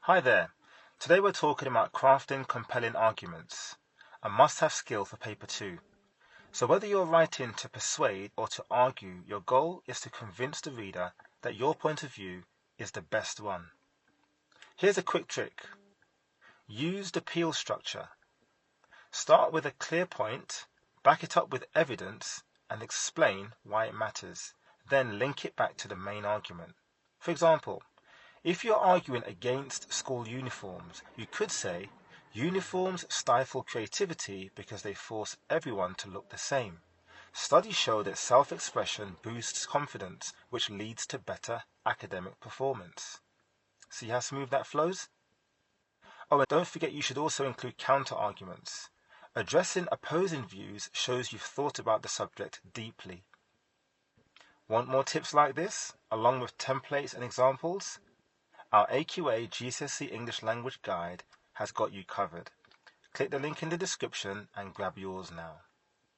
Hi there. Today we're talking about crafting compelling arguments, a must-have skill for paper 2. So whether you're writing to persuade or to argue, your goal is to convince the reader that your point of view is the best one. Here's a quick trick. Use the peel structure. Start with a clear point, back it up with evidence, and explain why it matters. Then link it back to the main argument. For example, if you're arguing against school uniforms, you could say, uniforms stifle creativity because they force everyone to look the same. Studies show that self-expression boosts confidence, which leads to better academic performance. See how smooth that flows? Oh, and don't forget you should also include counter-arguments. Addressing opposing views shows you've thought about the subject deeply. Want more tips like this, along with templates and examples? Our AQA GCSE English Language Guide has got you covered. Click the link in the description and grab yours now.